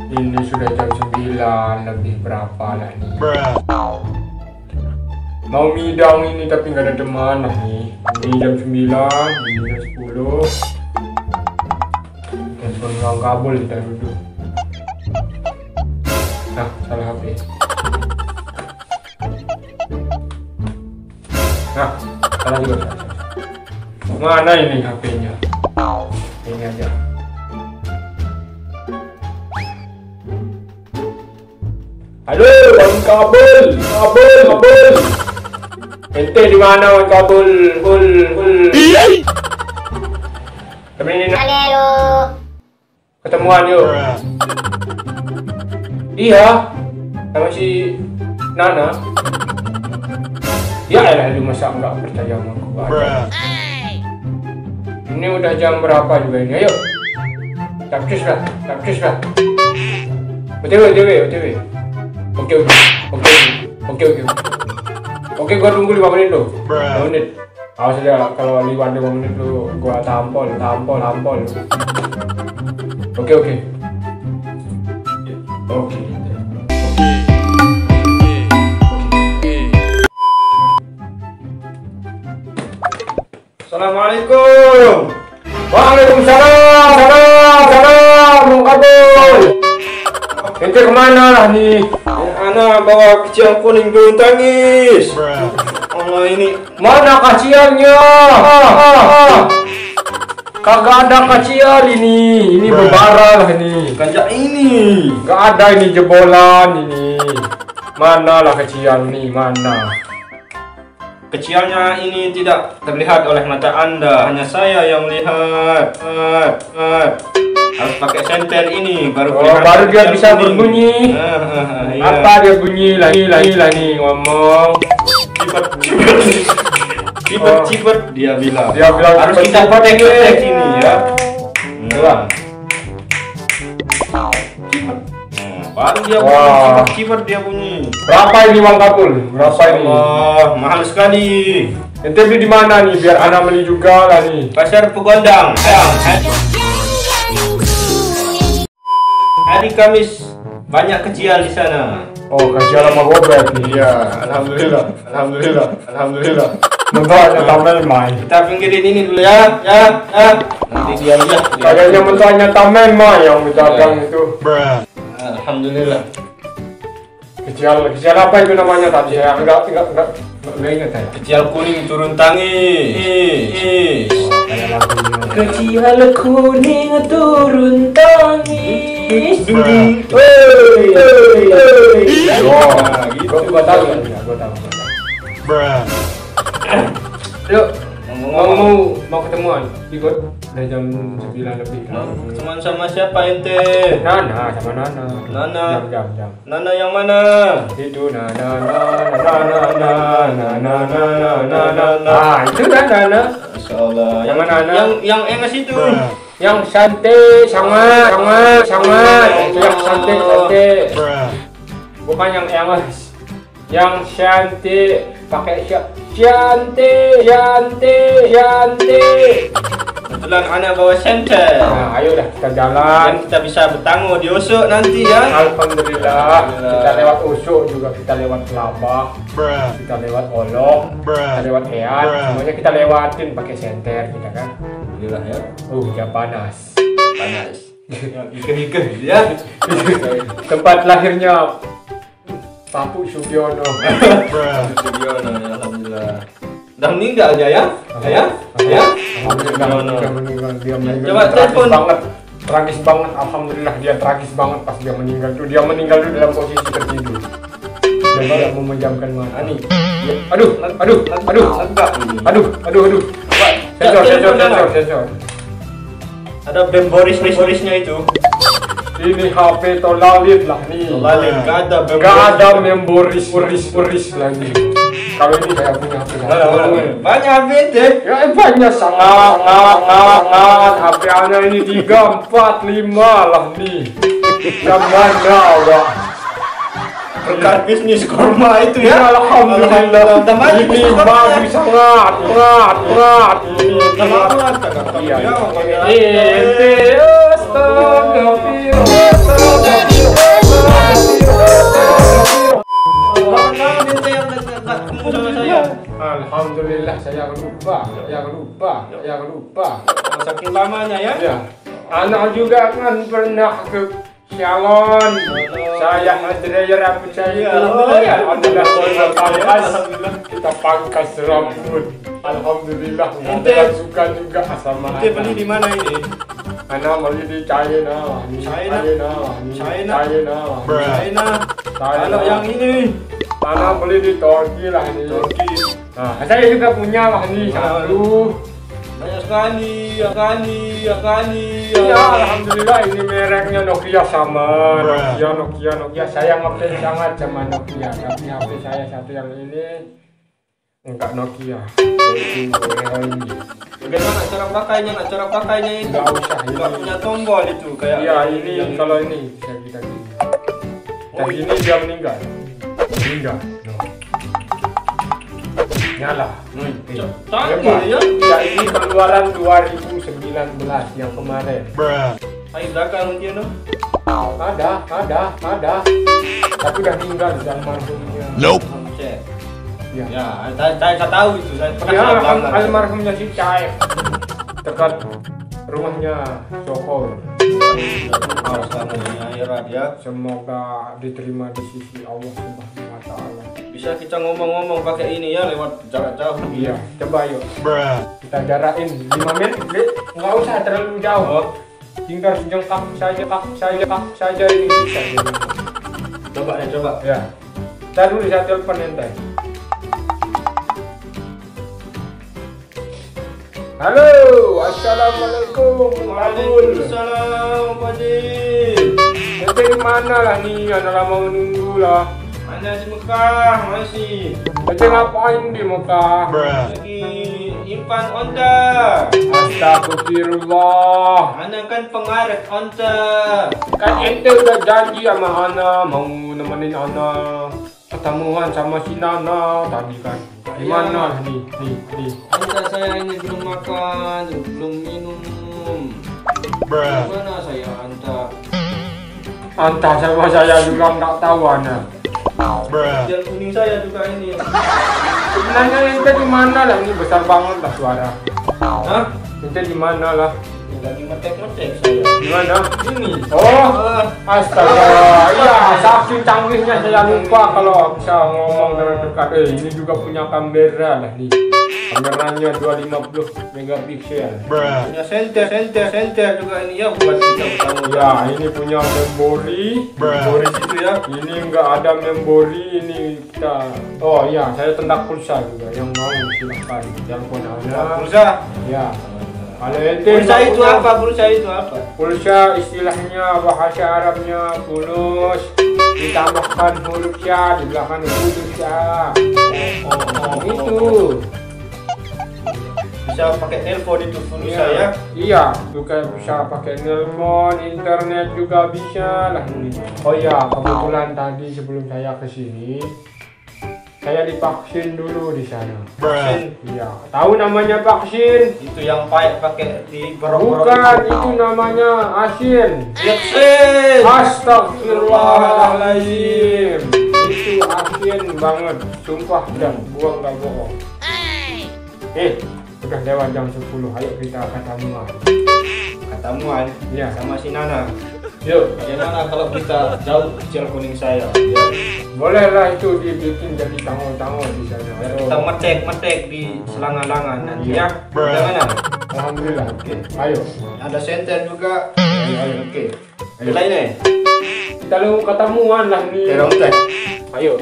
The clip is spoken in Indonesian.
Ini sudah jam 9 lebih berapa lah nih? Mau midang ini tapi nggak ada teman lah nih. Ini jam 9, ini jam 10. Handphone nggak kabel kita duduk. Nah, salah HP. Nah, salah juga. Mana ini HP-nya? Ini aja. Halo, Wan Kabul. Ente di mana Wan Kabul? Temenin. Halo. Ketemuan yuk. Iya, sama si Nana. Ya elah, lu masa nggak percaya sama aku? Ini udah jam berapa juga ini? Ayo, capcus lah. OTW. Oke, gua tunggu 5 menit lo. 5 menit. Awas aja kalau lewat 5 menit lu gua tampol. Oke. Assalamualaikum. Waalaikumsalam. Salam. Kabul. Ente kemana lah nih? Ana bawa kecial kuning bulu tangis. Allah ini Mana kacialnya? Kagak ada kacial ini. Ini berbara lah ini. kaca ini. Gak ada ini jebolan ini. Mana lah kacial nih? Mana? Kecialnya ini tidak terlihat oleh mata Anda, hanya saya yang melihat. Harus pakai senter ini baru Baru dia kecial bisa kuning. berbunyi. Iya. Apa dia bunyi lagi nih ngomong? Cipet dia bilang. Harus cepet, kita cepet, tek ini ya. Coba. Baru dia Wah. bunyi, cipet dia bunyi. Berapa ini Bang Kapul? Berapa ini? Wah, mahal sekali. Ente beli di mana nih? Biar Ana beli juga lah nih. Pasar Pegondang. Hari Kamis banyak kecial di sana. Oh, kacial sama gobek nih. Iya, alhamdulillah. Mentoknya tamen mai. Kita pinggirin ini dulu ya. Nanti dia lihat. Kayaknya mentoknya tamen mai yang dagang itu. Alhamdulillah. Kecial apa itu namanya tadi? Ya, enggak ingat saya. Kecial kuning turun tangis. Kayak lagunya. Kecial kuning turun tangis. Oh, gitu. gua tahu kan? Ya, gua tahu. Yuk, mau ketemuan. Ikut udah jam 9 lebih kan. Teman sama siapa ente? Nana sama Nana. Nana. Jam. Nana yang mana? Itu Nana. Ah, itu Nana. Insyaallah. Yang mana, Nana? Yang enges itu. Yang santai sama. Itu yang santai. Bukan yang enges. Yang santai pakai cantik. Kebetulan Ana bawa senter. Nah, ayo dah kita jalan. Dan kita bisa bertangguh di usuk nanti ya. Alhamdulillah. Kita lewat usuk juga, kita lewat kelabak, kita lewat olok, kita lewat ean, semuanya kita lewatin pakai senter kita kan. Alhamdulillah ya. Udah panas. Ikan ya. Tempat lahirnya Papu Sugiono. Sugiono ya, alhamdulillah. Udah meninggal aja ya? Alhamdulillah dia meninggal. Coba telepon. Tragis banget. Alhamdulillah dia tragis banget pas dia meninggal tuh. Dia meninggal tuh dalam posisi tertidur. Dan dia memejamkan mata. Ani. Aduh. Sensor. Ada bem Borisnya itu. Ini HP tolalit lah nih. Tolalit, gak ada bem. Gak ada memboris lagi. Kalau ini saya punya HP. Banyak bete. Ya banyak sangat. HP Ana ini 3, 4, 5 lah nih. Yang mana Wak? Berkat bisnis kurma itu ya. Alhamdulillah. Ini bagus sangat. Ini ente astagfirullah. saya lupa. Saking lamanya ya. Ya. Anak juga kan pernah ke salon. Saya Andrea rambut saya. Alhamdulillah. Kita pangkas rambut. Alhamdulillah. Kita suka juga sama. Ente beli di mana ini? Anak beli di China. Kalau yang ini. anak beli di Turki lah ini. Nah, saya juga punya lah ini satu. Banyak sekali. Ya, alhamdulillah ini mereknya Nokia sama. Nokia. Saya ngefans sangat sama Nokia. Tapi HP saya satu yang ini enggak Nokia. Yaitu Realme. Bagaimana cara pakainya itu? Enggak usah. Enggak punya tombol itu kayak. Iya, ini kalau ini saya kita gini. Dan ini dia meninggal. Nyala. Canggih ya. Ya, ini keluaran 2019 yang kemarin. Ayo belakang dia no. Ada. Tapi udah meninggal di almarhumnya. Cek. Ya. Ya, saya tahu itu. Saya pernah Ya, bilang. almarhumnya si Caep. Dekat rumahnya Sokol. Ya. Semoga diterima di sisi Allah Subhanahu wa taala. Bisa kita ngomong-ngomong pakai ini ya lewat jarak jauh. Iya, coba yuk. Kita jarakin 5 menit, nggak usah terlalu jauh. Tinggal sejengkak saja ini bisa. Coba. Ya. Ntar dulu saya telepon ente. Halo, assalamualaikum. Waalaikumsalam, Pak Ji. Ente di mana lah nih? Anak lama menunggu lah. Mana di Mekah masih. Ente ngapain di Mekah? Lagi impan onta. Astagfirullah. Ana kan pengaret onta. Kan ente udah janji sama Ana mau nemenin Ana ketemuan sama si Nana tadi kan. Gimana nih? Anta saya ini belum makan, belum minum. Mana saya Anta? Anta sama saya juga nggak tahu Ana. Jalan kuning saya juga ini. Sebenarnya ente di mana lah? Ini besar banget lah suara. Hah? Ente di mana lah? Lagi metek saya. Di mana? Ini. Oh, astaga. Iya, saking canggihnya saya lupa kalau bisa ngomong dari dekat. Ini juga punya kamera lah nih. Kameranya 250 megapiksel. Punya senter juga ini ya buat kita tahu. Ya, ini punya memori. Memori situ ya. Ini enggak ada memori, ini kita. Oh iya, saya tendak pulsa juga. Yang mau silahkan telepon Anda. Pulsa. Ya. Kalau ente Pulsa itu apa? Pulsa istilahnya bahasa Arabnya fulus. Ditambahkan huruf ya di belakang fulus ya. Itu. Bisa pakai telepon itu pulsa ya? Iya, juga bisa pakai telepon, internet juga bisa lah ini. Oh iya, kebetulan tadi sebelum saya kesini, saya divaksin dulu di sana. Vaksin? Iya, tahu namanya vaksin? Itu yang pakai di borok-borok. Bukan, itu namanya asin. Vaksin. Astagfirullahaladzim. Itu asin banget, sumpah dan buang gak bohong. Udah lewat jam 10, ayo kita Ketemuan Iya. sama si Nana. Yuk, Bagaimana kalau kita jauh kecil kuning saya? boleh lah itu dibikin jadi tangol-tangol di sana. Kita metek di selangan-langan nanti Iya. ya. Bagaimana? Alhamdulillah. Oke. Ayo. Ada senter juga. Ayo. Oke. Kita ini. Kita lu ketemuan lah nih. Terong teh. Ayo.